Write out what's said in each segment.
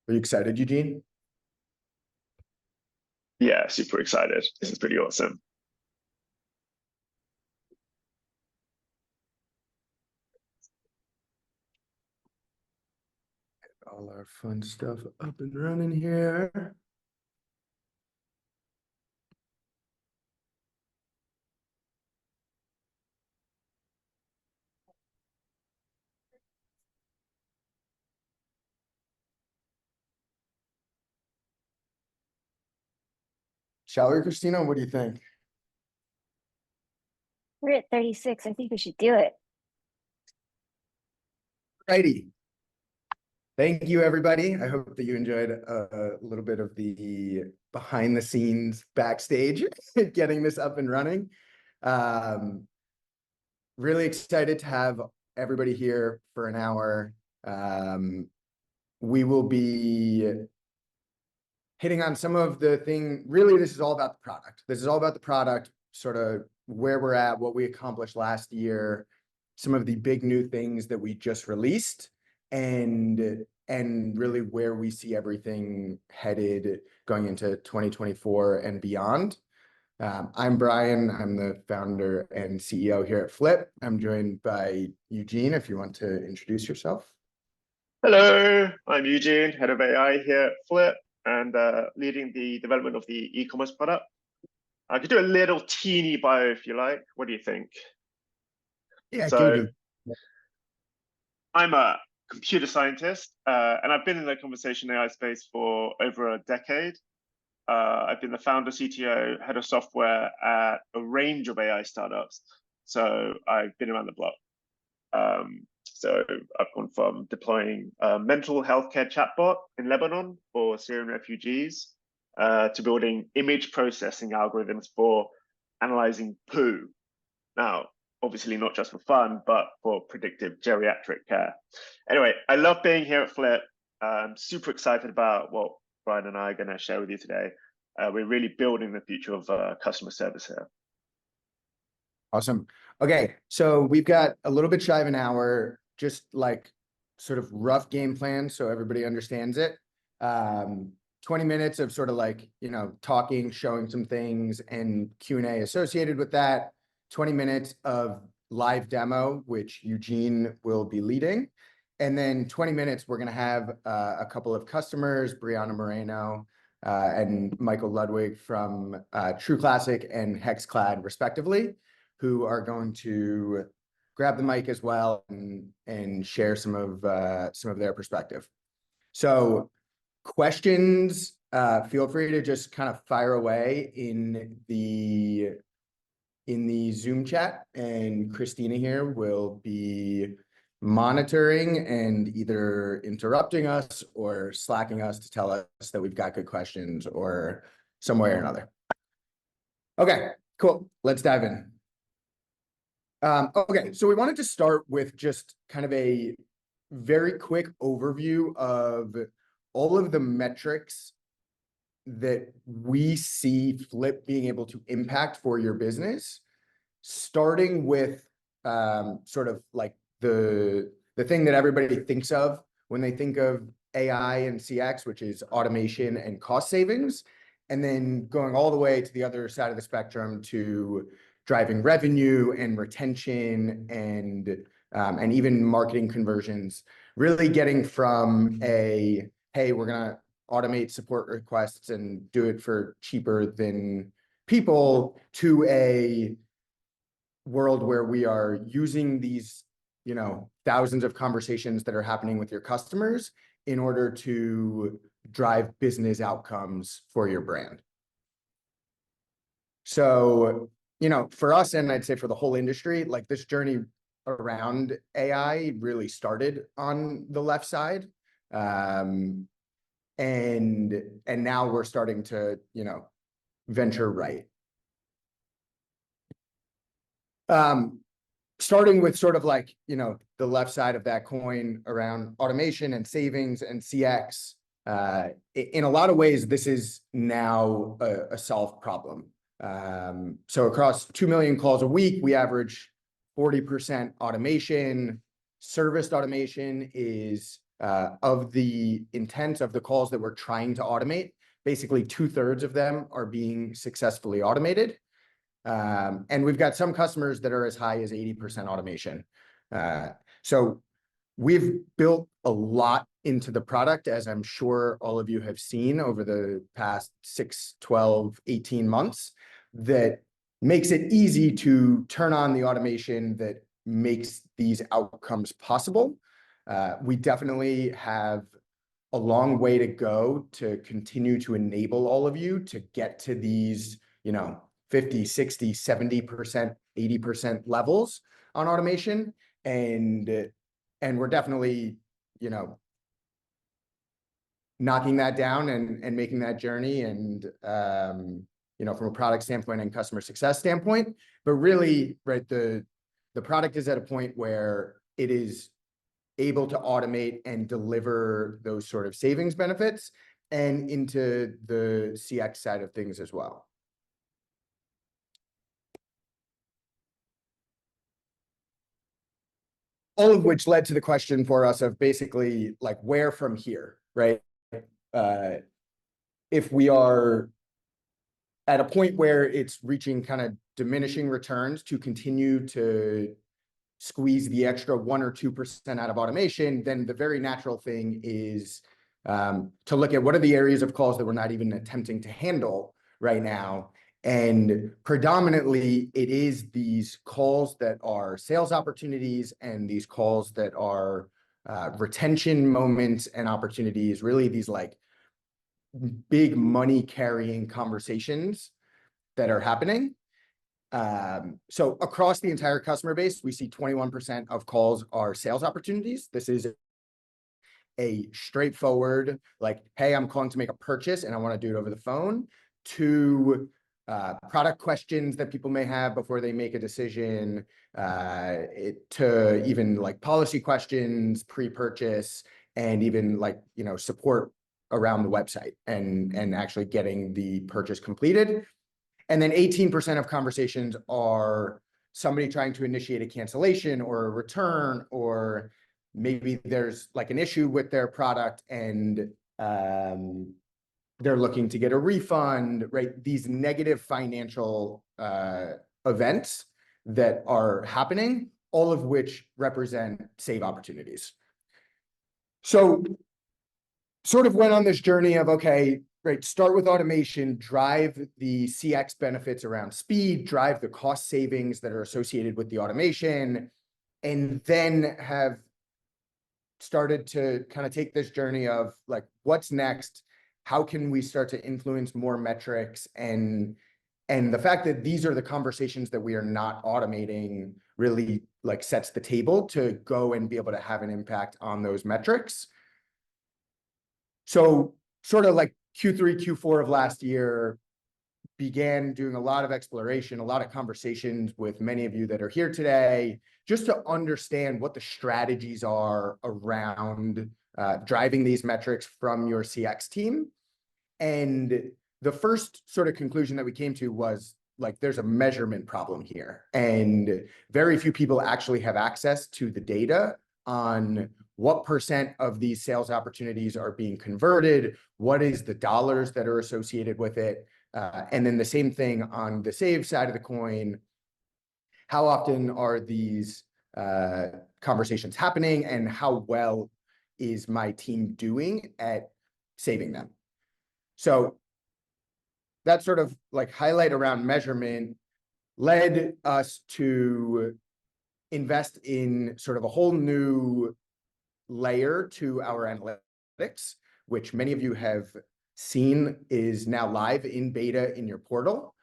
Are you excited, Eugene? Yeah, super excited. This is pretty awesome. All our fun stuff up and running here. Shall we, Christina? What do you think? We're at 36. I think we should do it. Righty. Thank you, everybody. I hope that you enjoyed a little bit of the behind the scenes backstage, getting this up and running. Really excited to have everybody here for an hour. We will be hitting on some of the thing. Really, this is all about the product. This is all about the product, sort of where we're at, what we accomplished last year, some of the big new things that we just released, and really where we see everything headed going into 2024 and beyond. I'm Brian. I'm the founder and CEO here at Flip. I'm joined by Eugene, if you want to introduce yourself. Hello, I'm Eugene, head of AI here at Flip, and leading the development of the e-commerce product. I could do a little teeny bio if you like. What do you think? Yeah, So, I'm a computer scientist, and I've been in the conversation AI space for over a decade. I've been the founder, CTO, head of software at a range of AI startups. So I've been around the block. So I've gone from deploying a mental health care chatbot in Lebanon for Syrian refugees to building image processing algorithms for analyzing poo. Now, obviously not just for fun, but for predictive geriatric care. Anyway, I love being here at Flip. I'm super excited about what Brian and I are going to share with you today. We're really building the future of customer service here. Awesome. Okay, so we've got a little bit shy of an hour, just like sort of rough game plan so everybody understands it. 20 minutes of sort of like, talking, showing some things, and Q&A associated with that. 20 minutes of live demo, which Eugene will be leading. And then 20 minutes, we're going to have a couple of customers, Brianna Moreno and Michael Ludwig from True Classic and Hexclad, respectively, who are going to grab the mic as well and share some of their perspective. So questions, feel free to just kind of fire away in the Zoom chat, and Christina here will be monitoring and either interrupting us or slacking us to tell us that we've got good questions or some way or another. Okay, cool. Let's dive in. Okay, so we wanted to start with just kind of a very quick overview of all of the metrics that we see Flip being able to impact for your business, starting with sort of like the thing that everybody thinks of when they think of AI and CX, which is automation and cost savings, and then going all the way to the other side of the spectrum to driving revenue and retention and even marketing conversions, really getting from a, hey, we're going to automate support requests and do it for cheaper than people, to a world where we are using these, thousands of conversations that are happening with your customers in order to drive business outcomes for your brand. So, for us, and I'd say for the whole industry, like this journey around AI really started on the left side. And now we're starting to, venture right. Starting with sort of like, the left side of that coin around automation and savings and CX. In a lot of ways, this is now a solved problem. So across 2 million calls a week, we average 40% automation. Serviced automation is of the intent of the calls that we're trying to automate, basically 2/3 of them are being successfully automated. And we've got some customers that are as high as 80% automation. So we've built a lot into the product, as I'm sure all of you have seen over the past 6, 12, 18 months, that makes it easy to turn on the automation that makes these outcomes possible. We definitely have a long way to go to continue to enable all of you to get to these, 50, 60, 70%, 80% levels on automation. And we're definitely, knocking that down and making that journey. And, from a product standpoint and customer success standpoint, but really, right, the product is at a point where it is able to automate and deliver those sort of savings benefits and into the CX side of things as well. All of which led to the question for us of basically like where from here, right? If we are at a point where it's reaching kind of diminishing returns to continue to squeeze the extra 1 or 2% out of automation, then the very natural thing is to look at what are the areas of calls that we're not even attempting to handle right now. And predominantly, it is these calls that are sales opportunities and these calls that are retention moments and opportunities, really these like big money carrying conversations that are happening. So across the entire customer base, we see 21% of calls are sales opportunities. This is a straightforward, like, hey, I'm calling to make a purchase and I want to do it over the phone, to product questions that people may have before they make a decision, to even like policy questions, pre-purchase, and even like, support around the website and actually getting the purchase completed. And then 18% of conversations are somebody trying to initiate a cancellation or a return, or maybe there's like an issue with their product and they're looking to get a refund, right? These negative financial events that are happening, all of which represent save opportunities. So sort of went on this journey of, okay, right, start with automation, drive the CX benefits around speed, drive the cost savings that are associated with the automation, and then have started to kind of take this journey of like, what's next? How can we start to influence more metrics? And the fact that these are the conversations that we are not automating really like sets the table to go and be able to have an impact on those metrics. So sort of like Q3, Q4 of last year, began doing a lot of exploration, a lot of conversations with many of you that are here today, just to understand what the strategies are around driving these metrics from your CX team. And the first sort of conclusion that we came to was like, there's a measurement problem here. And very few people actually have access to the data on what percent of these sales opportunities are being converted, what is the dollars that are associated with it. And then the same thing on the save side of the coin. How often are these conversations happening, and how well is my team doing at saving them? So that sort of like highlight around measurement led us to invest in sort of a whole new layer to our analytics, which many of you have seen is now live in beta in your portal.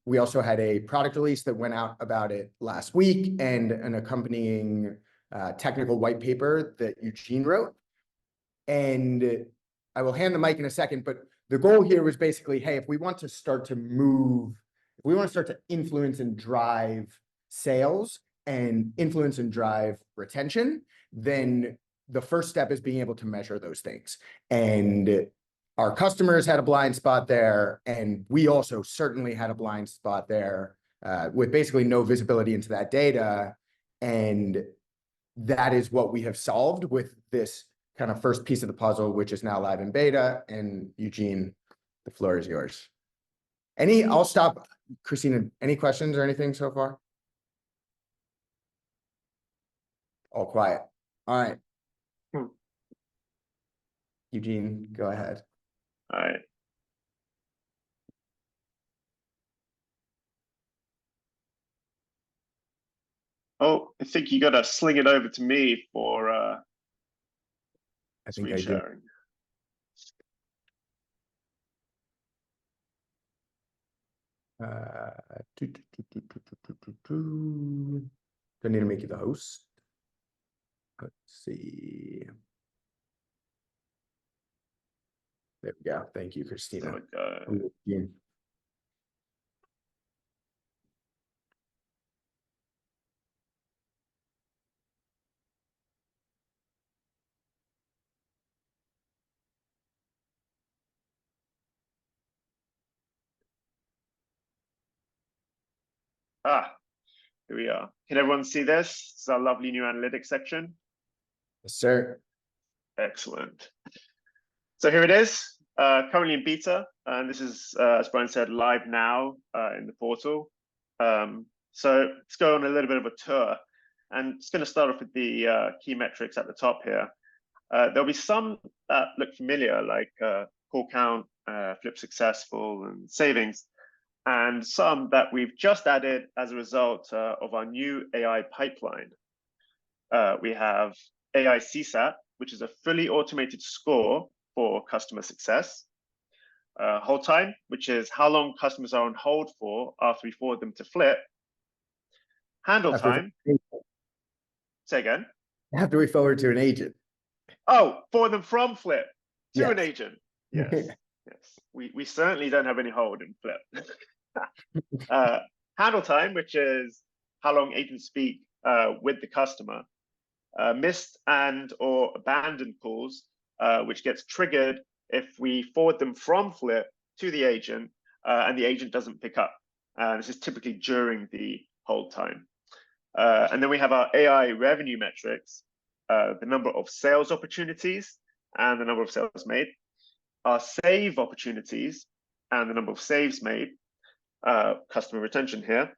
We also had a product release that went out about it last week, and an accompanying technical white paper that Eugene wrote. And I will hand the mic in a second, but the goal here was basically, hey, if we want to start to move, if we want to start to influence and drive sales and influence and drive retention, then the first step is being able to measure those things. And our customers had a blind spot there, and we also certainly had a blind spot there with basically no visibility into that data. And that is what we have solved with this kind of first piece of the puzzle, which is now live in beta. And Eugene, the floor is yours. I'll stop. Christina, any questions or anything so far? All quiet. All right. Eugene, go ahead. All right. Oh, I think you got to sling it over to me for I think screen I do. sharing. Do I need to make you the host? Let's see. There we go. Thank you, Christina. There we go. Yeah. Here we are. Can everyone see this? This is our lovely new analytics section. Yes, sir. Excellent. So here it is, currently in beta, and this is, as Brian said, live now in the portal. So let's go on a little bit of a tour, and it's going to start off with the key metrics at the top here. There'll be some that look familiar, like call count, flip successful, and savings, and some that we've just added as a result of our new AI pipeline. We have AI CSAT, which is a fully automated score for customer success. Hold time, which is how long customers are on hold for after we forward them to Flip. Handle time. Say again. After we forward to an agent. Oh, forward them from Flip to an Yes. agent. Yes. Yes. We certainly don't have any hold in Flip. Handle time, which is how long agents speak with the customer. Missed and or abandoned calls, which gets triggered if we forward them from Flip to the agent and the agent doesn't pick up. This is typically during the hold time. And then we have our AI revenue metrics, the number of sales opportunities and the number of sales made, our save opportunities and the number of saves made, customer retention here.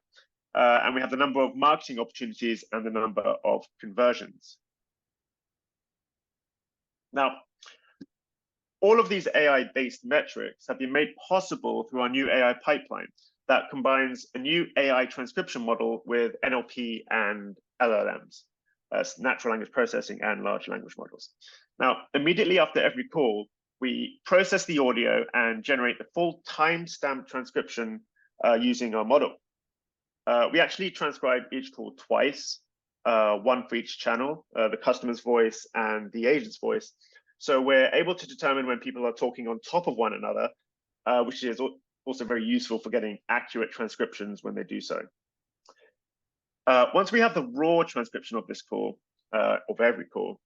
And we have the number of marketing opportunities and the number of conversions. Now, all of these AI-based metrics have been made possible through our new AI pipeline that combines a new AI transcription model with NLP and LLMs, natural language processing and large language models. Now, immediately after every call, we process the audio and generate the full timestamp transcription using our model. We actually transcribe each call twice, one for each channel, the customer's voice and the agent's voice. So we're able to determine when people are talking on top of one another, which is also very useful for getting accurate transcriptions when they do so. Once we have the raw transcription of this call, of every call,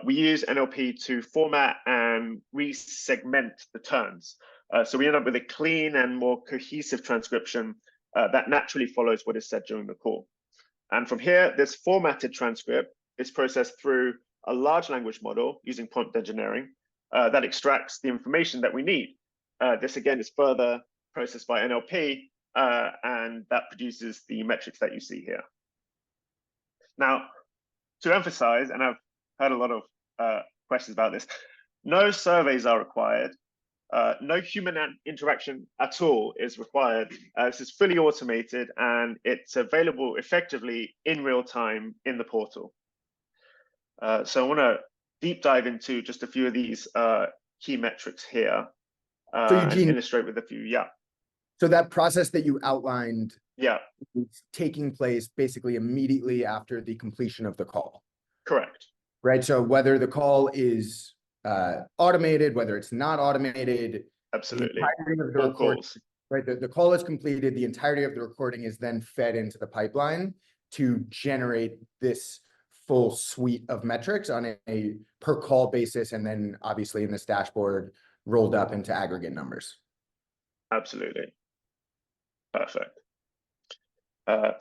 we use NLP to format and re-segment the turns. So we end up with a clean and more cohesive transcription that naturally follows what is said during the call. And from here, this formatted transcript is processed through a large language model using prompt engineering that extracts the information that we need. This again is further processed by NLP, and that produces the metrics that you see here. Now, to emphasize, and I've heard a lot of questions about this, no surveys are required. No human interaction at all is required. This is fully automated and it's available effectively in real time in the portal. So I want to deep dive into just a few of these key metrics here and illustrate with a few. Yeah. So that process that you outlined, yeah, is taking place basically immediately after the completion of the call. Correct. Right. So whether the call is automated, whether it's not automated, absolutely. All calls. Right. The call is completed. The entirety of the recording is then fed into the pipeline to generate this full suite of metrics on a per call basis, and then obviously in this dashboard rolled up into aggregate numbers. Absolutely. Perfect.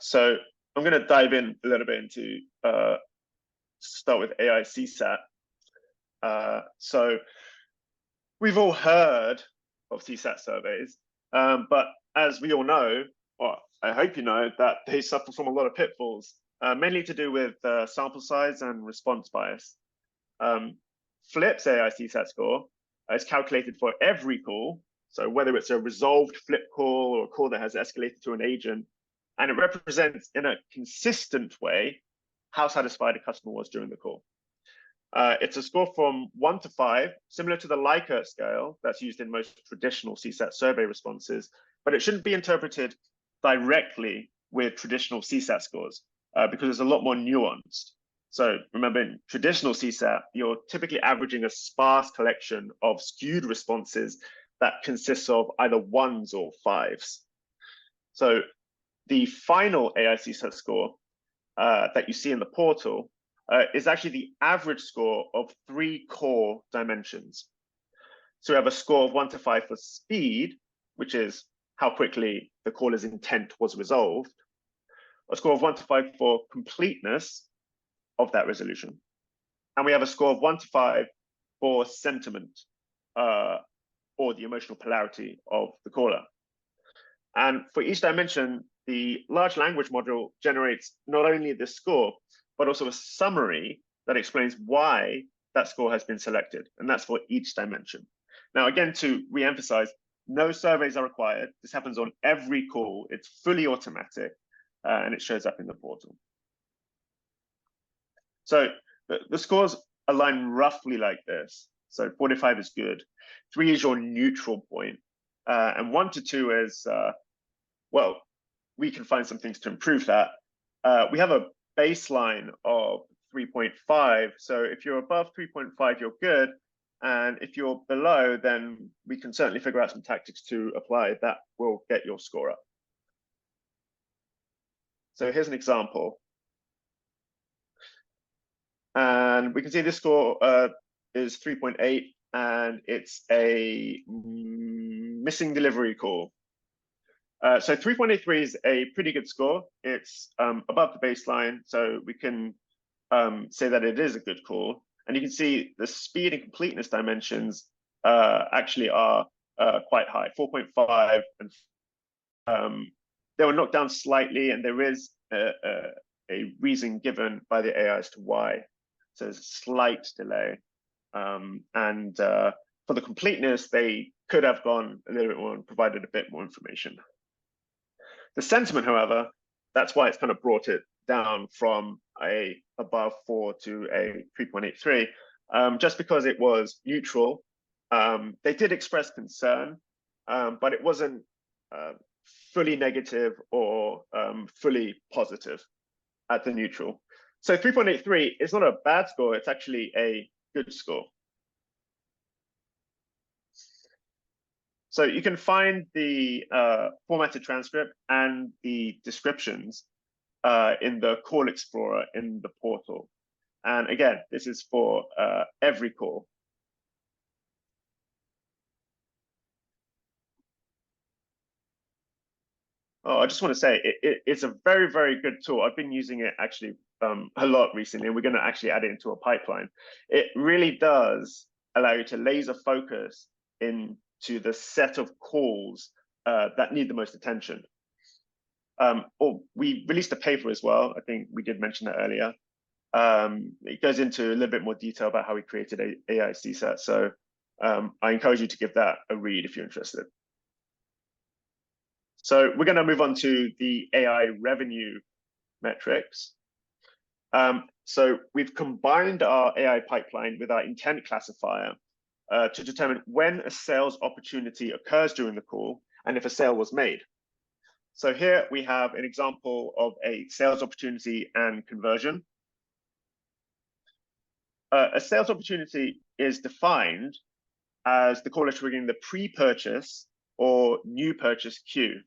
So I'm going to dive in a little bit into start with AI CSAT. So we've all heard of CSAT surveys, but as we all know, or I hope you know, that they suffer from a lot of pitfalls, mainly to do with sample size and response bias. Flip's AI CSAT score is calculated for every call, so whether it's a resolved Flip call or a call that has escalated to an agent, and it represents in a consistent way how satisfied a customer was during the call. It's a score from 1 to 5, similar to the Likert scale that's used in most traditional CSAT survey responses, but it shouldn't be interpreted directly with traditional CSAT scores because it's a lot more nuanced. So remember, in traditional CSAT, you're typically averaging a sparse collection of skewed responses that consists of either 1s or 5s. So the final AI CSAT score that you see in the portal is actually the average score of 3 core dimensions. So we have a score of 1 to 5 for speed, which is how quickly the caller's intent was resolved, a score of 1 to 5 for completeness of that resolution, and we have a score of 1 to 5 for sentiment or the emotional polarity of the caller. And for each dimension, the large language module generates not only this score, but also a summary that explains why that score has been selected, and that's for each dimension. Now, again, to re-emphasize, no surveys are required. This happens on every call. It's fully automatic, and it shows up in the portal. So the scores align roughly like this. So 4 to 5 is good, 3 is your neutral point, and 1 to 2 is, well, we can find some things to improve that. We have a baseline of 3.5. So if you're above 3.5, you're good. And if you're below, then we can certainly figure out some tactics to apply that will get your score up. So here's an example. And we can see this score is 3.8, and it's a missing delivery call. So 3.83 is a pretty good score. It's above the baseline, so we can say that it is a good call. And you can see the speed and completeness dimensions actually are quite high, 4.5, and they were knocked down slightly, and there is a reason given by the AI as to why. So there's a slight delay. And for the completeness, they could have gone a little bit more and provided a bit more information. The sentiment, however, that's why it's kind of brought it down from a above 4 to a 3.83, just because it was neutral. They did express concern, but it wasn't fully negative or fully positive at the neutral. So 3.83 is not a bad score, it's actually a good score. So you can find the formatted transcript and the descriptions in the call explorer in the portal. And again, this is for every call. Oh, I just want to say it's a very, very good tool. I've been using it actually a lot recently, and we're going to actually add it into a pipeline. It really does allow you to laser focus into the set of calls that need the most attention. We released a paper as well. I think we did mention that earlier. It goes into a little bit more detail about how we created AI CSAT. So I encourage you to give that a read if you're interested. So we're going to move on to the AI revenue metrics. So we've combined our AI pipeline with our intent classifier to determine when a sales opportunity occurs during the call and if a sale was made. So here we have an example of a sales opportunity and conversion. A sales opportunity is defined as the caller triggering the pre-purchase or new purchase queue,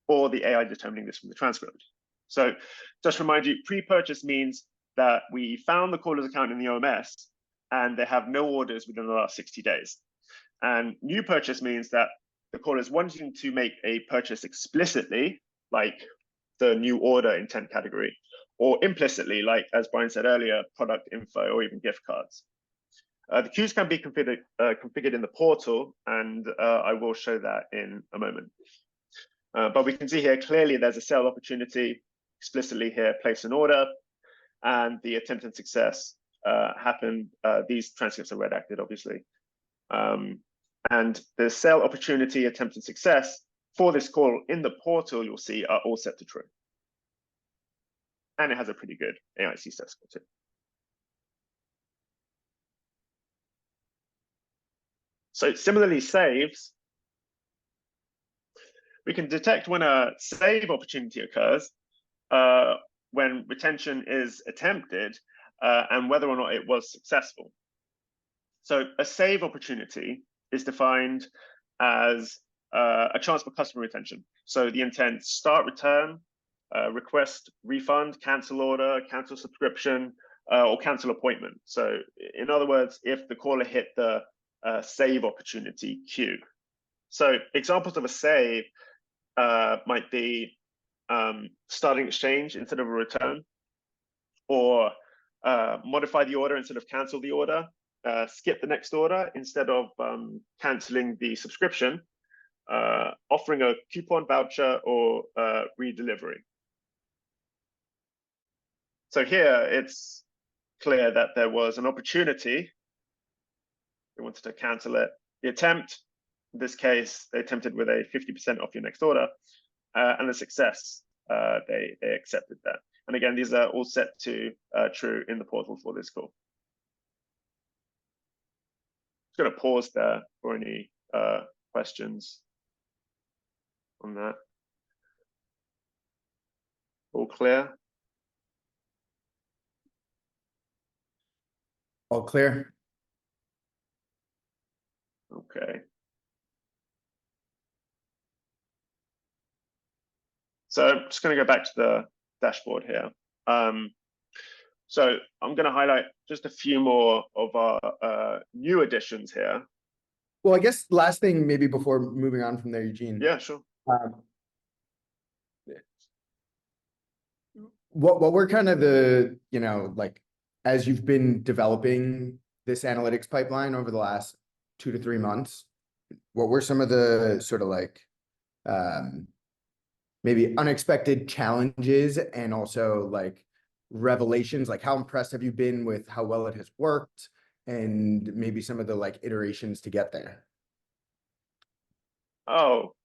or the AI determining this from the transcript. So just to remind you, pre-purchase means that we found the caller's account in the OMS and they have no orders within the last 60 days. And new purchase means that the caller is wanting to make a purchase explicitly, like the new order intent category, or implicitly, like as Brian said earlier, product info or even gift cards. The queues can be configured in the portal, and I will show that in a moment. But we can see here clearly there's a sale opportunity explicitly here, place an order, and the attempt and success happened. These transcripts are redacted, obviously. And the sale opportunity, attempt and success for this call in the portal, you'll see are all set to true. And it has a pretty good AI CSAT score too. So similarly, saves, we can detect when a save opportunity occurs, when retention is attempted, and whether or not it was successful. So a save opportunity is defined as a chance for customer retention. So the intent: start return, request refund, cancel order, cancel subscription, or cancel appointment. So in other words, if the caller hit the save opportunity queue. So examples of a save might be starting exchange instead of a return, or modify the order instead of cancel the order, skip the next order instead of canceling the subscription, offering a coupon voucher, or redelivery. So here it's clear that there was an opportunity. We wanted to cancel it. The attempt, in this case, they attempted with a 50% off your next order, and the success, they accepted that. And again, these are all set to true in the portal for this call. Just going to pause there for any questions on that. All clear? All clear. Okay. So I'm just going to go back to the dashboard here. So I'm going to highlight just a few more of our new additions here. Well, I guess last thing, maybe before moving on from there, Eugene. Yeah, sure. What were kind of the, like, as you've been developing this analytics pipeline over the last 2 to 3 months, what were some of the sort of like maybe unexpected challenges and also like revelations? Like, how impressed have you been with how well it has worked, and maybe some of the like iterations to get there? Oh,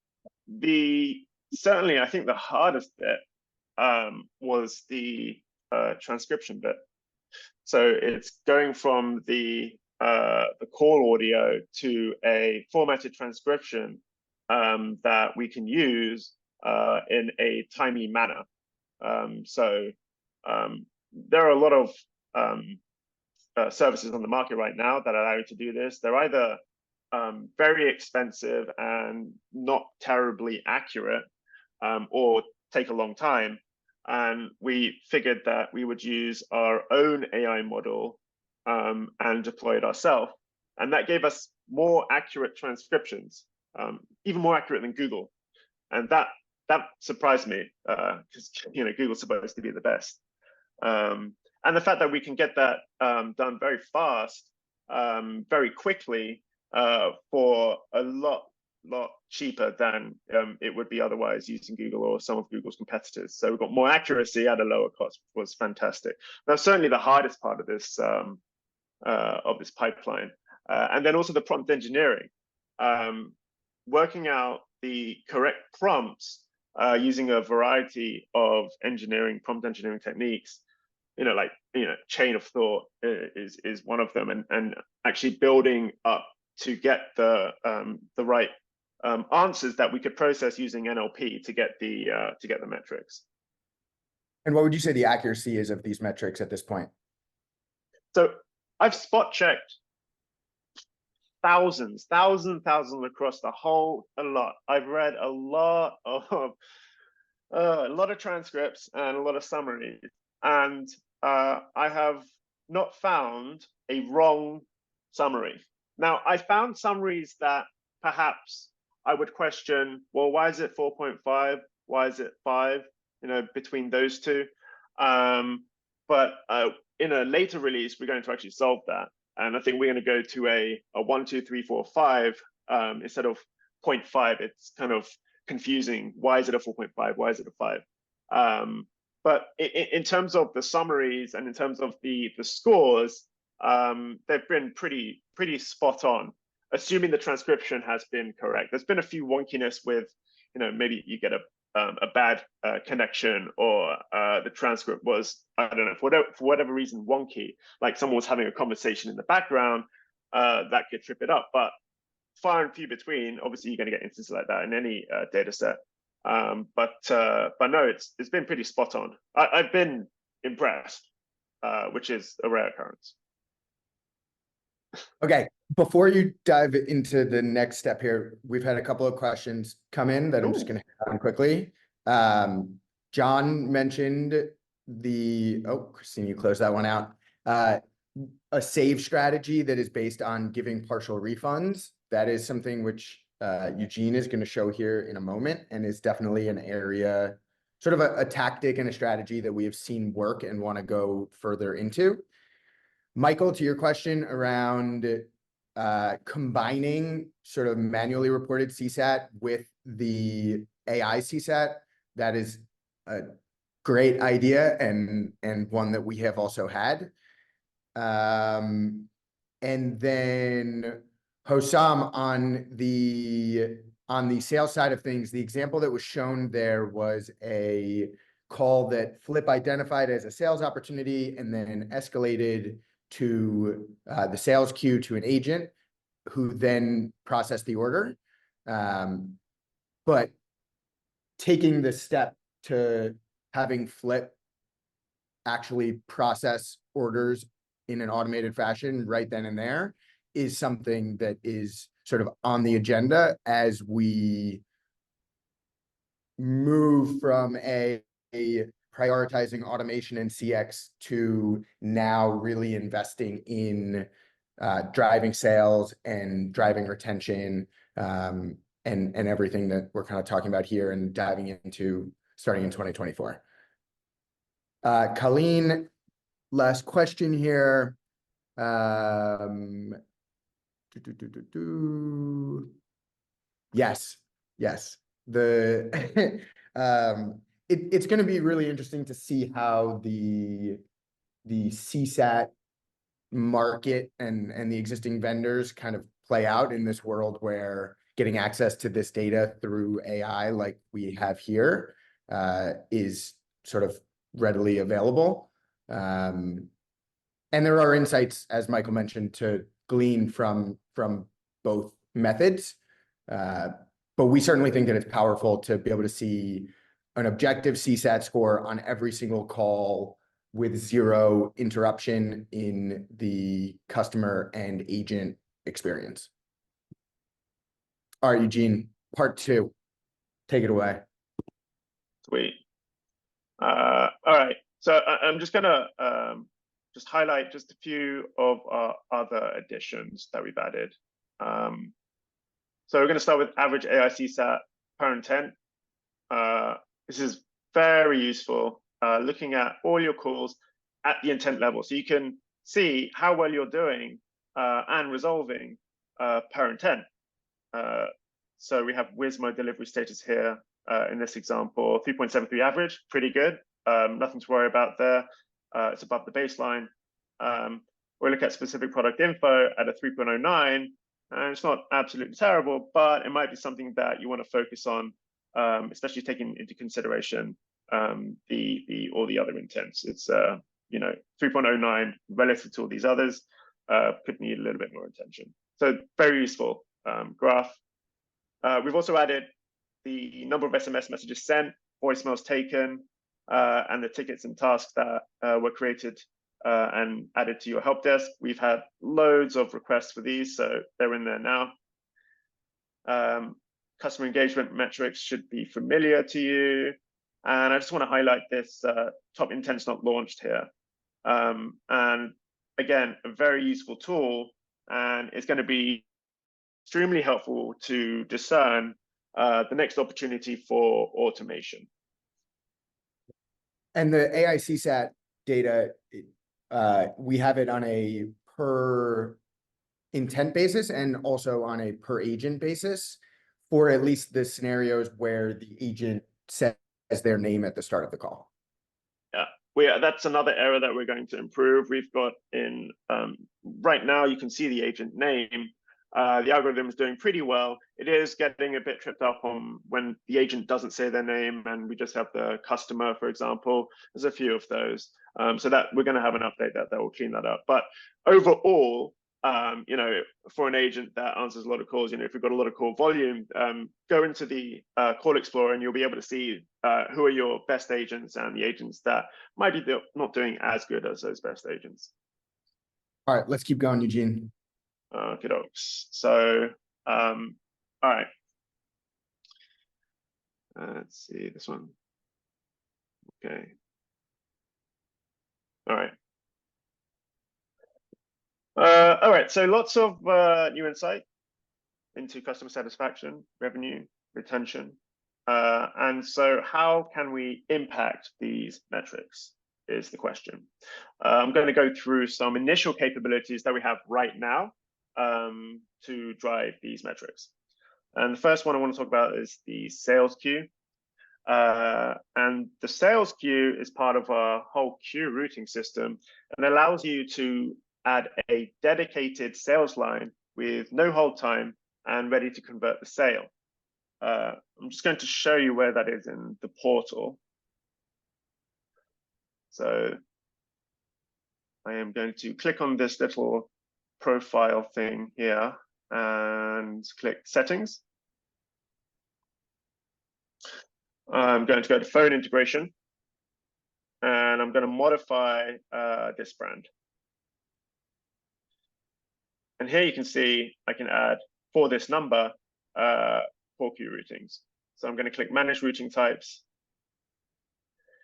certainly I think the hardest bit was the transcription bit. So it's going from the call audio to a formatted transcription that we can use in a timely manner. So there are a lot of services on the market right now that allow you to do this. They're either very expensive and not terribly accurate, or take a long time. And we figured that we would use our own AI model and deploy it ourselves. And that gave us more accurate transcriptions, even more accurate than Google. And that surprised me, because Google's supposed to be the best. And the fact that we can get that done very fast, very quickly, for a lot cheaper than it would be otherwise using Google or some of Google's competitors. So we've got more accuracy at a lower cost, which was fantastic. That's certainly the hardest part of this pipeline. And then also the prompt engineering, working out the correct prompts using a variety of prompt engineering techniques. Chain of thought is one of them, and actually building up to get the right answers that we could process using NLP to get the metrics. And what would you say the accuracy is of these metrics at this point? So I've spot checked thousands across the whole lot. I've read a lot of transcripts and a lot of summaries, and I have not found a wrong summary. Now, I found summaries that perhaps I would question, well, why is it 4.5? Why is it 5? Between those two. But in a later release, we're going to actually solve that. And I think we're going to go to a 1, 2, 3, 4, 5 instead of 0.5. It's kind of confusing. Why is it a 4.5? Why is it a 5? But in terms of the summaries and in terms of the scores, they've been pretty spot on, assuming the transcription has been correct. There's been a few wonkiness with, maybe you get a bad connection, or the transcript was, I don't know, for whatever reason, wonky, like someone was having a conversation in the background, that could trip it up. But far and few between. Obviously, you're going to get instances like that in any data set. But no, it's been pretty spot on. I've been impressed, which is a rare occurrence. Okay, before you dive into the next step here, we've had a couple of questions come in that I'm just going to hit on quickly. John mentioned Christine, you close that one out. A save strategy that is based on giving partial refunds. That is something which Eugene is going to show here in a moment, and is definitely an area, sort of a tactic and a strategy that we have seen work and want to go further into. Michael, to your question around combining sort of manually reported CSAT with the AI CSAT, that is a great idea and one that we have also had. And then Hossam, on the sales side of things, the example that was shown there was a call that Flip identified as a sales opportunity and then escalated to the sales queue to an agent who then processed the order. But taking the step to having Flip actually process orders in an automated fashion right then and there is something that is sort of on the agenda as we move from a prioritizing automation and CX to now really investing in driving sales and driving retention, and everything that we're kind of talking about here and diving into starting in 2024. Colleen, last question here. Yes. It's going to be really interesting to see how the CSAT market and the existing vendors kind of play out in this world where getting access to this data through AI like we have here is sort of readily available. And there are insights, as Michael mentioned, to glean from both methods. But we certainly think that it's powerful to be able to see an objective CSAT score on every single call with zero interruption in the customer and agent experience. All right, Eugene, part 2. Take it away. Sweet. All right. So I'm just going to just highlight just a few of our other additions that we've added. So we're going to start with average AI CSAT per intent. This is very useful, looking at all your calls at the intent level. So you can see how well you're doing and resolving per intent. So we have Wismo delivery status here in this example, 3.73 average, pretty good. Nothing to worry about there. It's above the baseline. We look at specific product info at a 3.09. And it's not absolutely terrible, but it might be something that you want to focus on, especially taking into consideration all the other intents. It's 3.09 relative to all these others, could need a little bit more attention. So very useful graph. We've also added the number of SMS messages sent, voicemails taken, and the tickets and tasks that were created and added to your help desk. We've had loads of requests for these, so they're in there now. Customer engagement metrics should be familiar to you. And I just want to highlight this top intents not launched here. And again, a very useful tool, and it's going to be extremely helpful to discern the next opportunity for automation. And the AI CSAT data, we have it on a per intent basis and also on a per agent basis for at least the scenarios where the agent says their name at the start of the call. Yeah, that's another area that we're going to improve. We've got in right now, you can see the agent name. The algorithm is doing pretty well. It is getting a bit tripped up on when the agent doesn't say their name and we just have the customer, for example. There's a few of those. So that we're going to have an update that will clean that up. But overall, you know, for an agent that answers a lot of calls, you know, if you've got a lot of call volume, go into the call explorer and you'll be able to see who are your best agents and the agents that might be not doing as good as those best agents. All right, let's keep going, Eugene. Good oaks. So, all right. Let's see this one. Okay. All right. All right. So lots of new insight into customer satisfaction, revenue, retention. And so how can we impact these metrics is the question. I'm going to go through some initial capabilities that we have right now to drive these metrics. And the first one I want to talk about is the sales queue. And the sales queue is part of our whole queue routing system and allows you to add a dedicated sales line with no hold time and ready to convert the sale. I'm just going to show you where that is in the portal. So I am going to click on this little profile thing here and click settings. I'm going to go to phone integration and I'm going to modify this brand. And here you can see I can add for this number 4 queue routings. So I'm going to click manage routing types.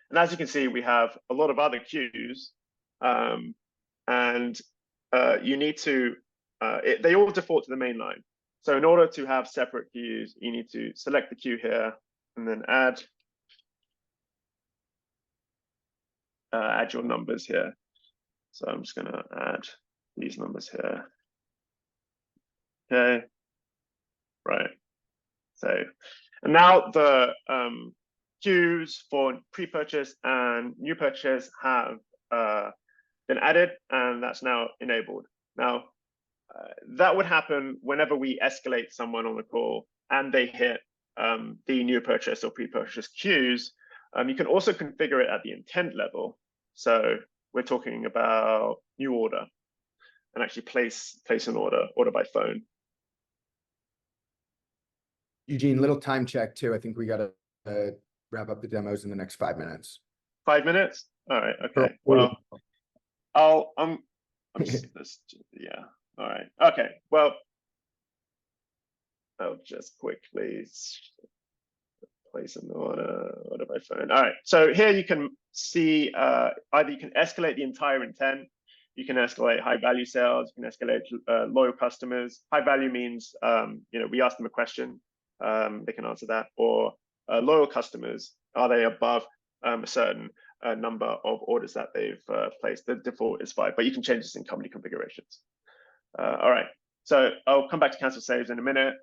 And as you can see, we have a lot of other queues and you need to, they all default to the main line. So in order to have separate queues, you need to select the queue here and then add your numbers here. So I'm just going to add these numbers here. Okay, right. So, and now the queues for pre-purchase and new purchase have been added, and that's now enabled. Now, that would happen whenever we escalate someone on the call and they hit the new purchase or pre-purchase queues. You can also configure it at the intent level. So we're talking about new order and actually place an order by phone. Eugene, little time check too. I think we got to wrap up the demos in the next 5 minutes. 5 minutes? All right. Okay. Well, I'm just, yeah. All right. Okay. Well, I'll just quickly place an order by phone. All right. So here you can see either you can escalate the entire intent, you can escalate high value sales, you can escalate loyal customers. High value means you know, we ask them a question, they can answer that, or loyal customers, are they above a certain number of orders that they've placed? The default is 5, but you can change this in company configurations. All right, so I'll come back to cancel saves in a minute.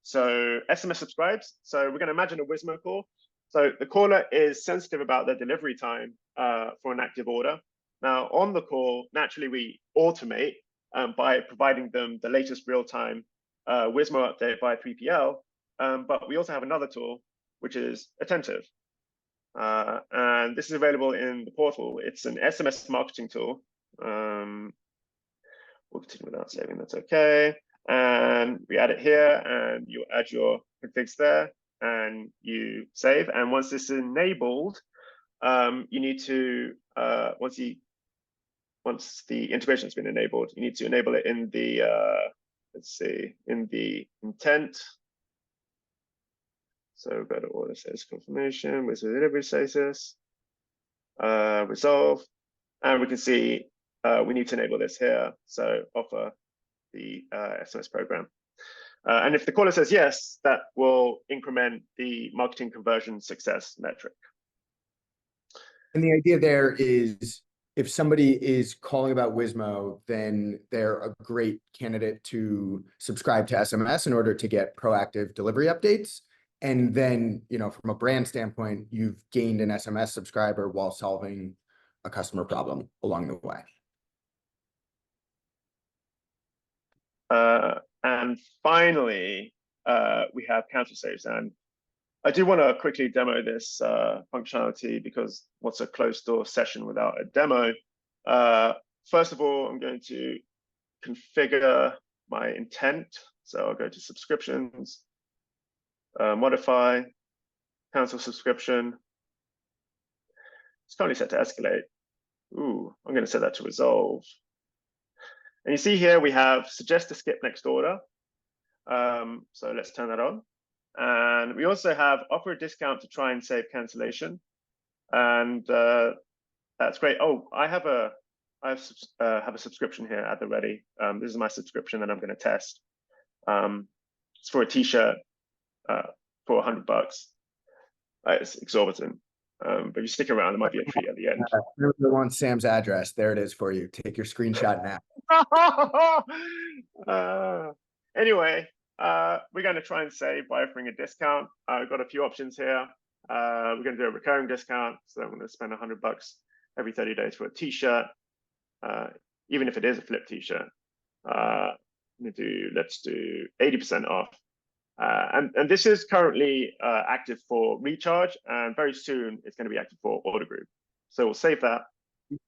So SMS subscribes. So we're going to imagine a Wizmo call. So the caller is sensitive about their delivery time for an active order. Now on the call, naturally we automate by providing them the latest real-time Wizmo update via 3PL. But we also have another tool, which is Attentive. And this is available in the portal. It's an SMS marketing tool. We'll continue without saving, that's okay. And we add it here and you add your configs there and you save. And once this is enabled, you need to, once the integration has been enabled, you need to enable it in the, let's see, in the intent. So go to order status confirmation with the delivery status, resolve, and we can see we need to enable this here. So offer the SMS program. And if the caller says yes, that will increment the marketing conversion success metric. And the idea there is if somebody is calling about Wizmo, then they're a great candidate to subscribe to SMS in order to get proactive delivery updates. And then, from a brand standpoint, you've gained an SMS subscriber while solving a customer problem along the way. And finally, we have cancel saves. And I do want to quickly demo this functionality because what's a closed door session without a demo? First of all, I'm going to configure my intent. So I'll go to subscriptions, modify, cancel subscription. It's currently set to escalate. Ooh, I'm going to set that to resolve. And you see here we have suggest to skip next order. So let's turn that on. And we also have offer a discount to try and save cancellation. And that's great. Oh, I have a subscription here at the ready. This is my subscription that I'm going to test. It's for a t-shirt for $100. It's exorbitant. But if you stick around, there might be a treat at the end. Everybody wants Sam's address. There it is for you. Take your screenshot now. Anyway, we're going to try and save by offering a discount. I've got a few options here. We're going to do a recurring discount. So I'm going to spend $100 every 30 days for a t-shirt, even if it is a flip t-shirt. Let's do 80% off. And this is currently active for recharge, and very soon it's going to be active for order group. So we'll save that.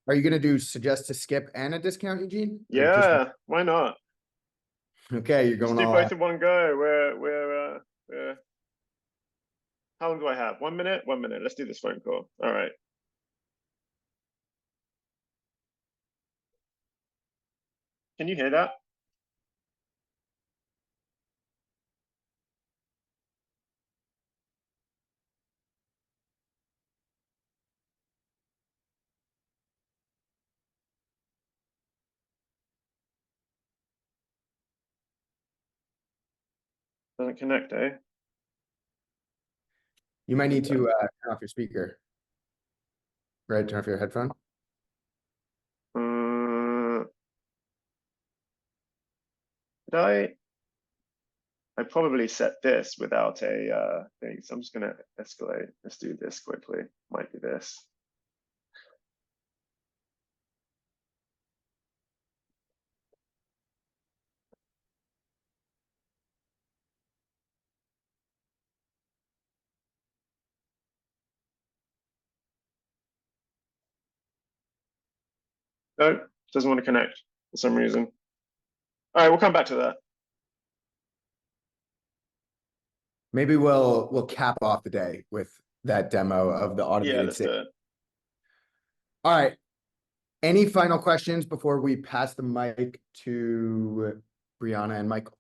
Are you going to do suggest to skip and a discount, Eugene? Yeah, why not? Okay, you're going Let's do all both out. in one go. We're how long do I have? 1 minute? 1 minute. Let's do this phone call. All right. Can you hear that? Doesn't connect, eh? You might need to turn off your speaker. Right, turn off your headphone. Did I probably set this without a thing, so I'm just gonna escalate. Let's do this quickly. Might be this. No, doesn't want to connect for some reason. All right, we'll come back to that. Maybe we'll cap off the day with that demo of the Yeah, automated let's save. do it. All right. Any final questions before we pass the mic to Brianna and Michael?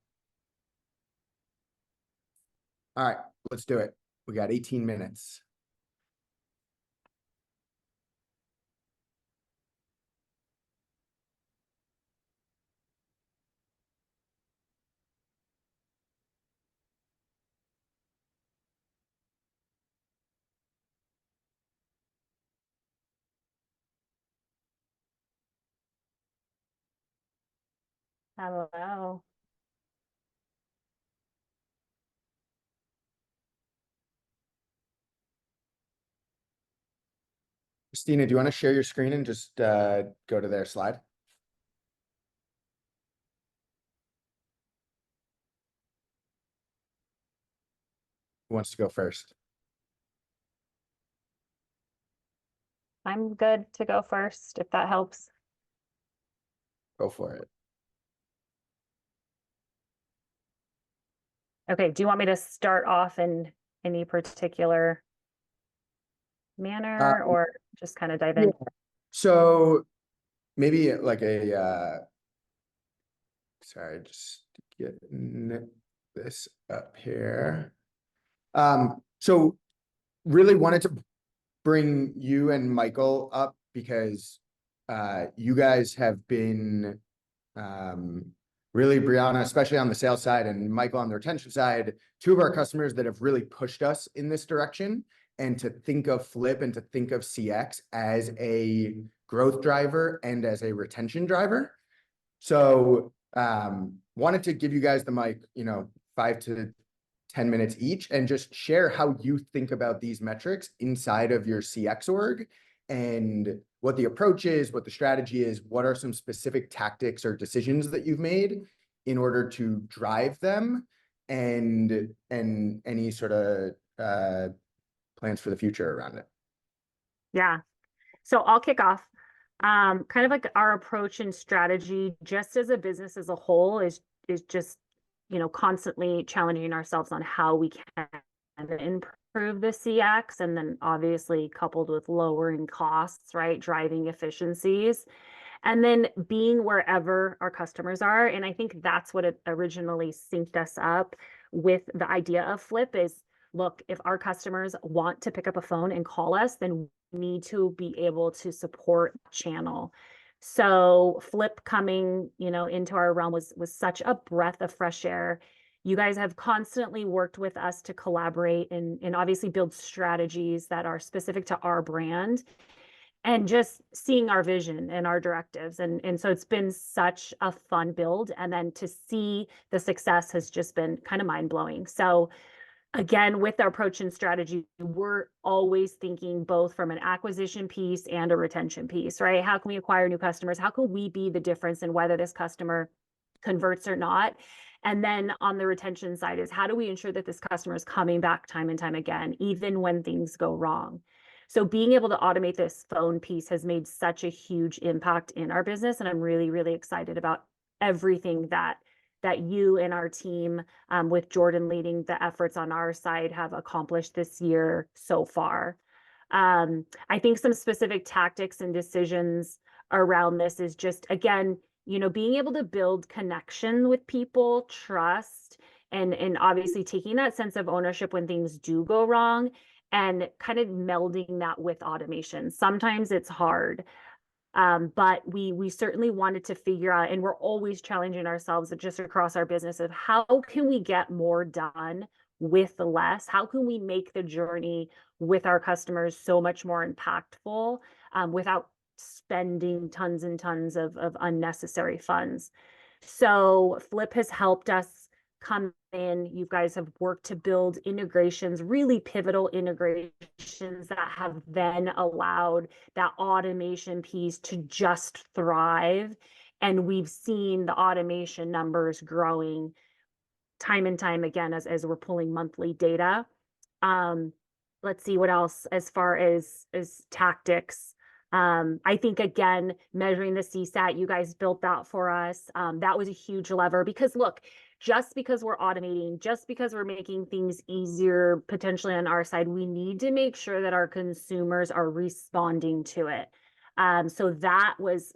All right, let's do it. We got 18 minutes. Hello. Christina, do you want to share your screen and just go to their slide? Who wants to go first? I'm good to go first, if that helps. Go for it. Okay, do you want me to start off in any particular manner or just kind of dive in? So maybe like sorry, just getting this up here. So really wanted to bring you and Michael up because you guys have been really, Brianna, especially on the sales side, and Michael on the retention side, two of our customers that have really pushed us in this direction. and to think of Flip and to think of CX as a growth driver and as a retention driver. So wanted to give you guys the mic, 5 to 10 minutes each, and just share how you think about these metrics inside of your CX org and what the approach is, what the strategy is, what are some specific tactics or decisions that you've made in order to drive them, and any sort of plans for the future around it. Yeah. So I'll kick off. Kind of like our approach and strategy, just as a business as a whole, is just, constantly challenging ourselves on how we can improve the CX, and then obviously coupled with lowering costs, right? Driving efficiencies, and then being wherever our customers are. And I think that's what it originally synced us up with the idea of Flip is, look, if our customers want to pick up a phone and call us, then we need to be able to support channel. So Flip coming, into our realm was such a breath of fresh air. You guys have constantly worked with us to collaborate and obviously build strategies that are specific to our brand, and just seeing our vision and our directives. And so it's been such a fun build. And then to see the success has just been kind of mind blowing. So again, with our approach and strategy, we're always thinking both from an acquisition piece and a retention piece, right? How can we acquire new customers? How can we be the difference in whether this customer converts or not? And then on the retention side is, how do we ensure that this customer is coming back time and time again, even when things go wrong? So being able to automate this phone piece has made such a huge impact in our business. And I'm really, really excited about everything that you and our team, with Jordan leading the efforts on our side, have accomplished this year so far. I think some specific tactics and decisions around this is just, again, being able to build connection with people, trust, and obviously taking that sense of ownership when things do go wrong, and kind of melding that with automation. Sometimes it's hard. But we certainly wanted to figure out, and we're always challenging ourselves just across our business, of how can we get more done with less? How can we make the journey with our customers so much more impactful, without spending tons and tons of unnecessary funds? So Flip has helped us come in. You guys have worked to build integrations, really pivotal integrations that have then allowed that automation piece to just thrive. And we've seen the automation numbers growing time and time again as we're pulling monthly data. Let's see what else as far as tactics. I think, again, measuring the CSAT, you guys built that for us. That was a huge lever, because look, just because we're automating, just because we're making things easier potentially on our side, we need to make sure that our consumers are responding to it. So that was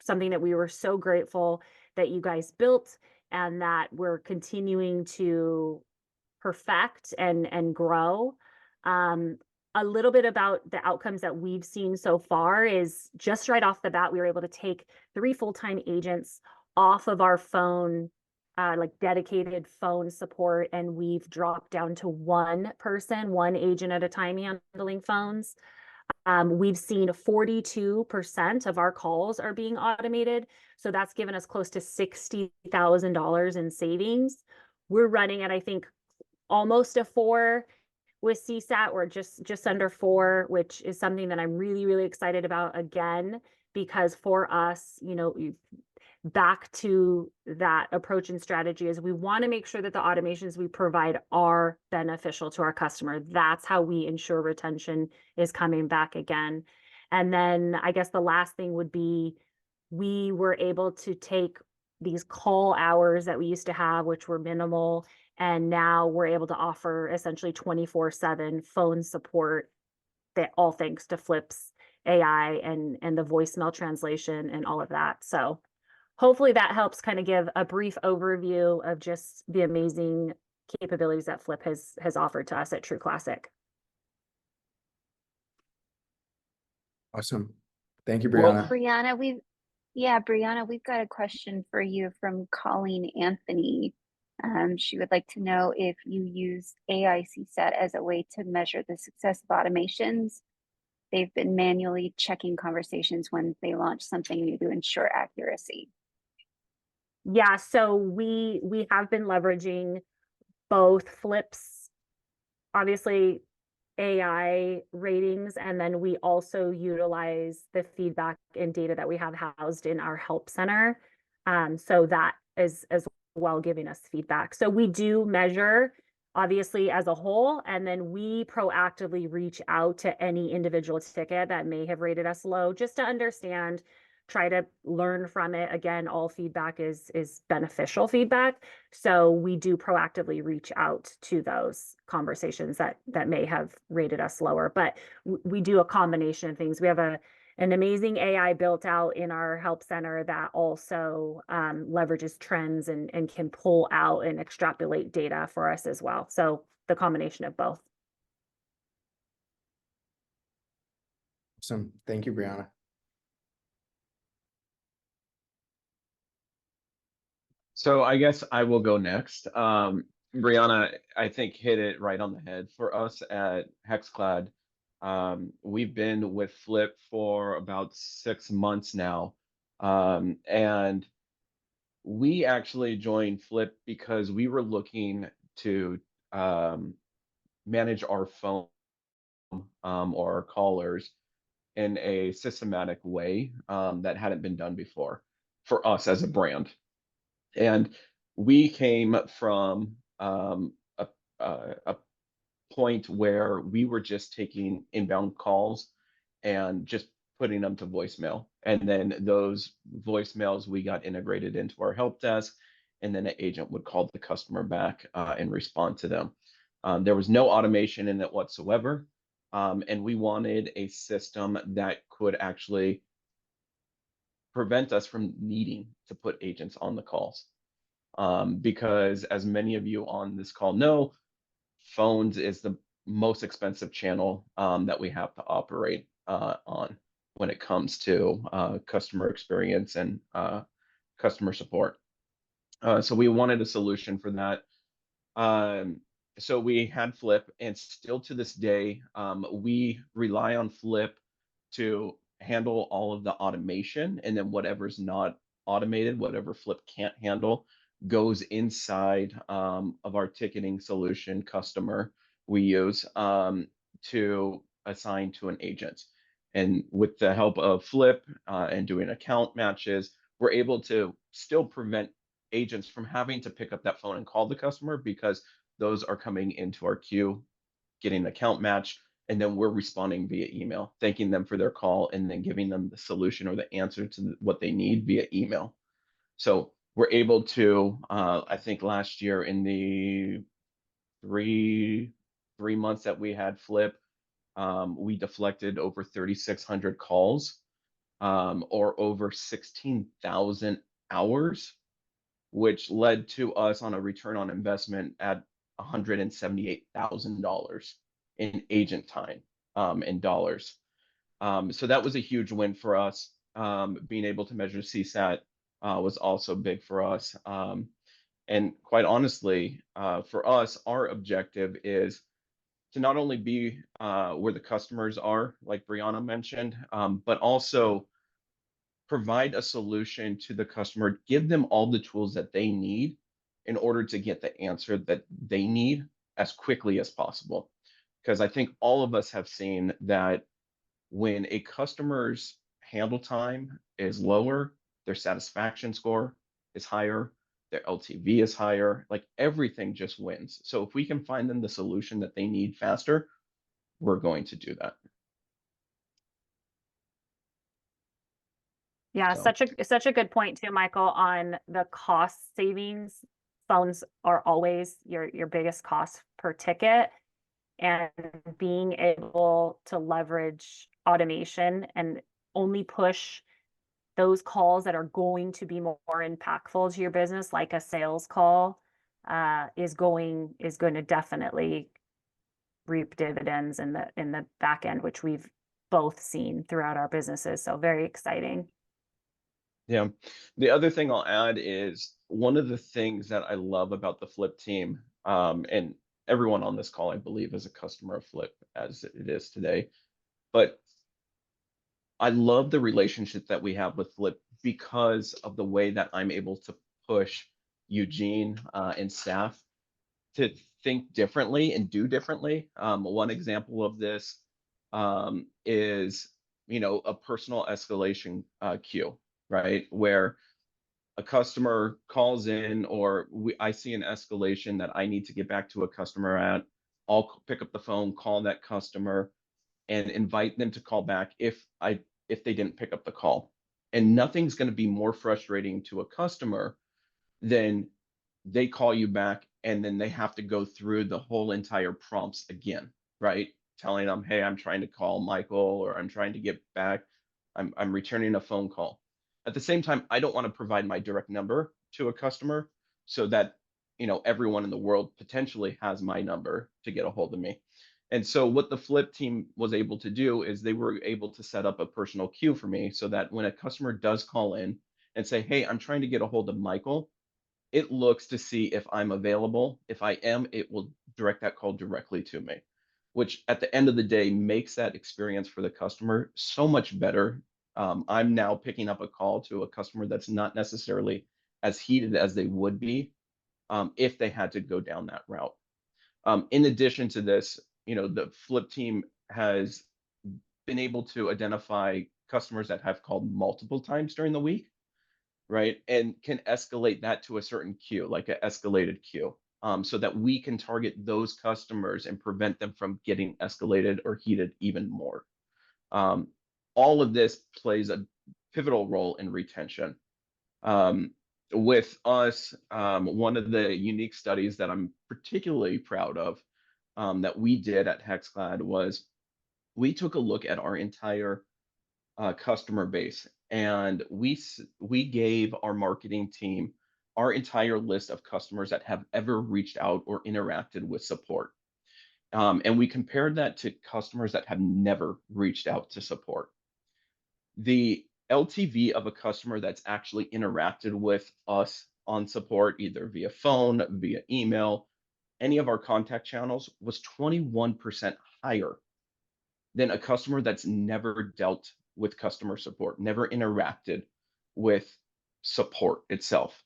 something that we were so grateful that you guys built, and that we're continuing to perfect and grow. A little bit about the outcomes that we've seen so far is, just right off the bat, we were able to take 3 full-time agents off of our phone, like dedicated phone support, and we've dropped down to 1 person, 1 agent at a time handling phones. We've seen 42% of our calls are being automated. So that's given us close to $60,000 in savings. We're running at, I think, almost a 4 with CSAT, or just under 4, which is something that I'm really, really excited about, again, because for us, back to that approach and strategy, is we want to make sure that the automations we provide are beneficial to our customer. That's how we ensure retention is coming back again. And then I guess the last thing would be, we were able to take these call hours that we used to have, which were minimal, and now we're able to offer essentially 24/7 phone support, that all thanks to Flip's AI and the voicemail translation and all of that. So hopefully that helps kind of give a brief overview of just the amazing capabilities that Flip has offered to us at True Classic. Awesome. Thank you, Brianna. Brianna, we've got a question for you from Colleen Anthony. She would like to know if you use AI CSAT as a way to measure the success of automations. They've been manually checking conversations when they launch something new to ensure accuracy. Yeah, so we have been leveraging both Flip's, obviously, AI ratings, and then we also utilize the feedback and data that we have housed in our help center. So that is as well giving us feedback. So we do measure, obviously, as a whole, and then we proactively reach out to any individual ticket that may have rated us low, just to understand, try to learn from it. Again, all feedback is beneficial feedback. So we do proactively reach out to those conversations that may have rated us lower. But we do a combination of things. We have an amazing AI built out in our help center that also leverages trends and can pull out and extrapolate data for us as well. So the combination of both. Awesome. Thank you, Brianna. So I guess I will go next. Brianna, I think hit it right on the head for us at HexClad. We've been with Flip for about 6 months now. And we actually joined Flip because we were looking to manage our phone or our callers in a systematic way that hadn't been done before for us as a brand. And we came from a point where we were just taking inbound calls and just putting them to voicemail. And then those voicemails, we got integrated into our help desk, and then an agent would call the customer back and respond to them. There was no automation in it whatsoever. And we wanted a system that could actually prevent us from needing to put agents on the calls. Because as many of you on this call know, phones is the most expensive channel that we have to operate on when it comes to customer experience and customer support. So we wanted a solution for that. So we had Flip, and still to this day, we rely on Flip to handle all of the automation, and then whatever's not automated, whatever Flip can't handle, goes inside of our ticketing solution customer we use to assign to an agent. And with the help of Flip and doing account matches, we're able to still prevent agents from having to pick up that phone and call the customer, because those are coming into our queue, getting the account match, and then we're responding via email, thanking them for their call, and then giving them the solution or the answer to what they need via email. So we're able to, I think last year in the three months that we had Flip, we deflected over 3,600 calls, or over 16,000 hours, which led to us on a return on investment at $178,000 in agent time in dollars. So that was a huge win for us. Being able to measure CSAT was also big for us. And quite honestly, for us, our objective is to not only be where the customers are, like Brianna mentioned, but also provide a solution to the customer, give them all the tools that they need in order to get the answer that they need as quickly as possible. Because I think all of us have seen that when a customer's handle time is lower, their satisfaction score is higher, their LTV is higher, like everything just wins. So if we can find them the solution that they need faster, we're going to do that. Yeah, So. such a good point too, Michael, on the cost savings. Phones are always your biggest cost per ticket, and being able to leverage automation and only push those calls that are going to be more impactful to your business, like a sales call, is going to definitely reap dividends in the back end, which we've both seen throughout our businesses. So very exciting. Yeah. The other thing I'll add is one of the things that I love about the Flip team, and everyone on this call, I believe, is a customer of Flip as it is today. But I love the relationship that we have with Flip because of the way that I'm able to push Eugene and staff to think differently and do differently. One example of this is, a personal escalation queue, right? Where a customer calls in or I see an escalation that I need to get back to a customer at. I'll pick up the phone, call that customer, and invite them to call back if they didn't pick up the call. And nothing's going to be more frustrating to a customer than they call you back and then they have to go through the whole entire prompts again, right? Telling them, hey, I'm trying to call Michael or I'm trying to get back. I'm returning a phone call. At the same time, I don't want to provide my direct number to a customer so that everyone in the world potentially has my number to get a hold of me. And so what the Flip team was able to do is they were able to set up a personal queue for me so that when a customer does call in and say, hey, I'm trying to get a hold of Michael, it looks to see if I'm available. If I am, it will direct that call directly to me, which at the end of the day makes that experience for the customer so much better. I'm now picking up a call to a customer that's not necessarily as heated as they would be if they had to go down that route. In addition to this, the Flip team has been able to identify customers that have called multiple times during the week, right? And can escalate that to a certain queue, like an escalated queue, so that we can target those customers and prevent them from getting escalated or heated even more. Um, all of this plays a pivotal role in retention. With us, one of the unique studies that I'm particularly proud of that we did at HexClad was we took a look at our entire customer base, and we gave our marketing team our entire list of customers that have ever reached out or interacted with support. And we compared that to customers that have never reached out to support. The LTV of a customer that's actually interacted with us on support, either via phone, via email, any of our contact channels, was 21% higher than a customer that's never dealt with customer support, never interacted with support itself.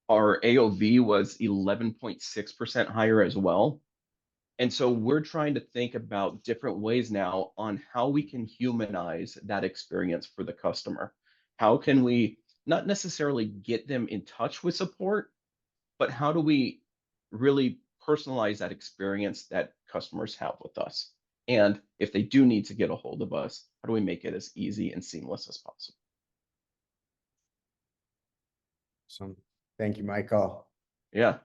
Our AOV was 11.6% higher as well. And so we're trying to think about different ways now on how we can humanize that experience for the customer. How can we not necessarily get them in touch with support, but how do we really personalize that experience that customers have with us? And if they do need to get a hold of us, how do we make it as easy and seamless as possible? So thank you, Michael. Yeah.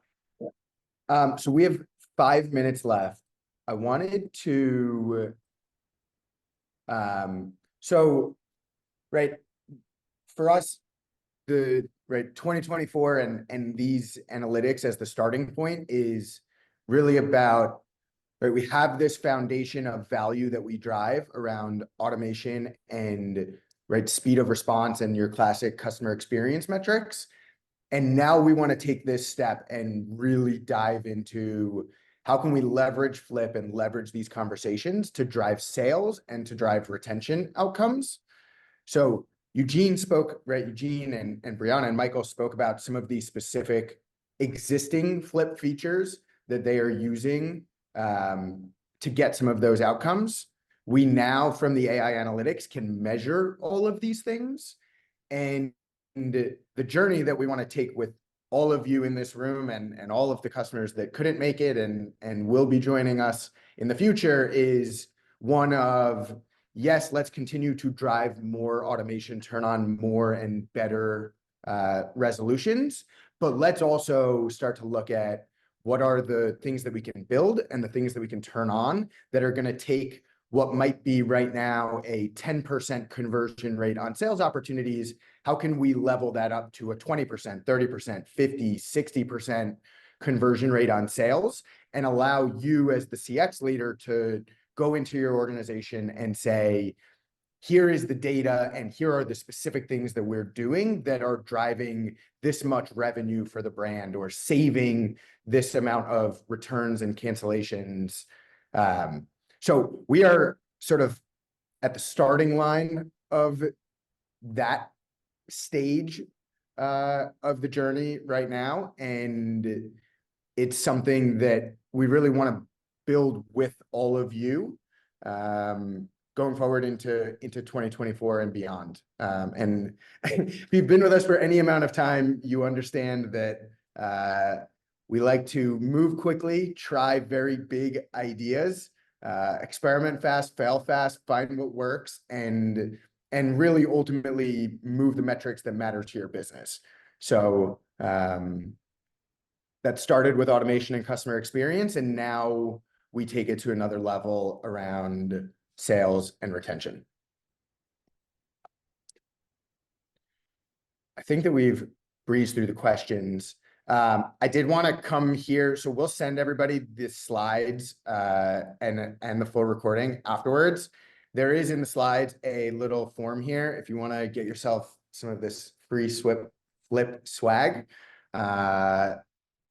So we have 5 minutes left. I wanted to, right, for us, the 2024 and these analytics as the starting point is really about, right, we have this foundation of value that we drive around automation and speed of response and your classic customer experience metrics. And now we want to take this step and really dive into how can we leverage Flip and leverage these conversations to drive sales and to drive retention outcomes. So Eugene spoke, right? Eugene and Brianna and Michael spoke about some of these specific existing Flip features that they are using to get some of those outcomes. We now, from the AI analytics, can measure all of these things. And the journey that we want to take with all of you in this room and all of the customers that couldn't make it and will be joining us in the future is one of, yes, let's continue to drive more automation, turn on more and better resolutions, but let's also start to look at what are the things that we can build and the things that we can turn on that are going to take what might be right now a 10% conversion rate on sales opportunities. How can we level that up to a 20%, 30%, 50, 60% conversion rate on sales and allow you as the CX leader to go into your organization and say, here is the data and here are the specific things that we're doing that are driving this much revenue for the brand or saving this amount of returns and cancellations. So we are sort of at the starting line of that stage of the journey right now. And it's something that we really want to build with all of you going forward into 2024 and beyond. And if you've been with us for any amount of time, you understand that we like to move quickly, try very big ideas, experiment fast, fail fast, find what works, and really ultimately move the metrics that matter to your business. So that started with automation and customer experience, and now we take it to another level around sales and retention. I think that we've breezed through the questions. I did want to come here, so we'll send everybody the slides and the full recording afterwards. There is in the slides a little form here if you want to get yourself some of this free Flip swag.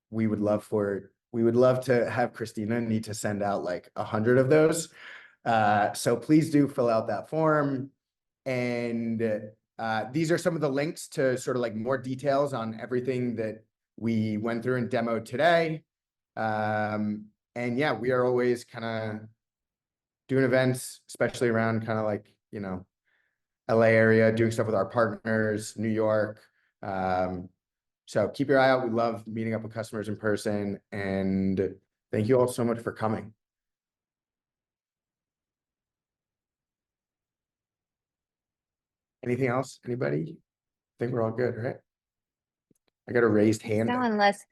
We would love to have Christina need to send out like 100 of those. So please do fill out that form. And these are some of the links to sort of like more details on everything that we went through and demoed today. And yeah, we are always kind of doing events, especially around kind of like, you know, LA area, doing stuff with our partners, New York. So keep your eye out. We love meeting up with customers in person. And thank you all so much for coming. Anything else? Anybody? I think we're all good, right? I got a raised hand. No, unless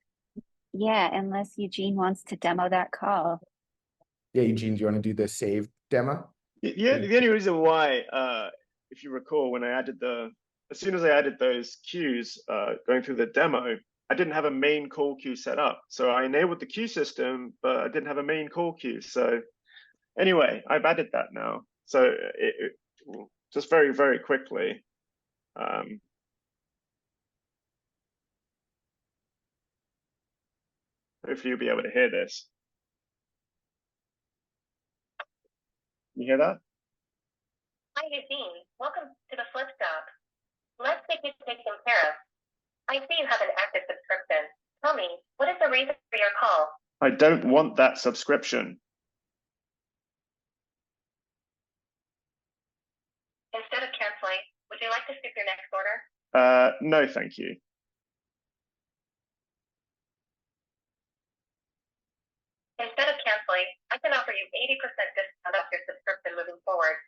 Eugene wants to demo that call. Yeah, Eugene, do you want to do the save demo? Yeah, the only reason why, if you recall, when I added as soon as I added those queues going through the demo, I didn't have a main call queue set up. So I enabled the queue system, but I didn't have a main call queue. So anyway, I've added that now. So it just very, very quickly. Hopefully you'll be able to hear this. You hear that? Hi, Eugene. Welcome to the Flip Stop. Let's get you taken care of. I see you have an active subscription. Tell me, what is the reason for your call? I don't want that subscription. Instead of canceling, would you like to skip your next order? No, thank you. Instead of canceling, I can offer you 80% discount off your subscription moving forward.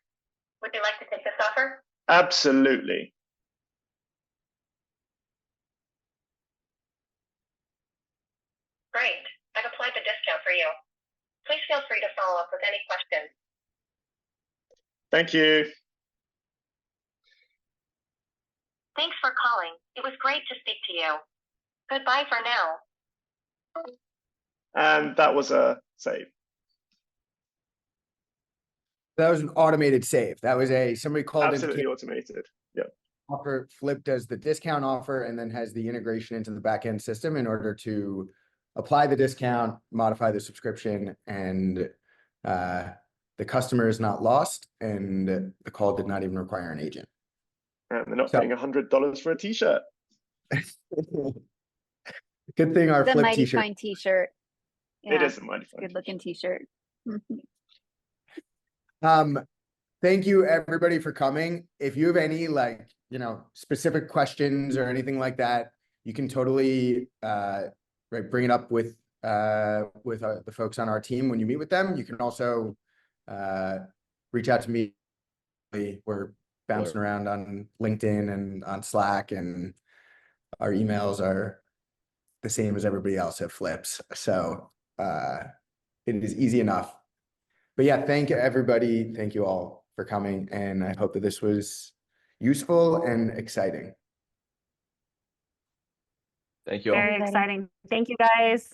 Would you like to take this offer? Absolutely. Great. I've applied the discount for you. Please feel free to follow up with any questions. Thank you. Thanks for calling. It was great to speak to you. Goodbye for now. And that was a save. That was an automated save. That was somebody called Absolutely automated. Yeah. offer. Flip does the discount offer and then has the integration into the backend system in order to apply the discount, modify the subscription, and the customer is not lost, and the call did not even require an agent. And they're not paying $100 for a t-shirt. Good thing our The Flip Mighty t-shirt. Fine t-shirt. It Yeah, is a mighty fun good looking t-shirt. Thank you everybody for coming. If you have any like, you know, specific questions or anything like that, you can totally bring it up with the folks on our team when you meet with them. You can also reach out to me. We're bouncing around on LinkedIn and on Slack, and our emails are the same as everybody else at Flips. So it is easy enough. But yeah, thank everybody. Thank you all for coming. And I hope that this was useful and exciting. Thank you all. Very Everybody. exciting. Thank you, guys.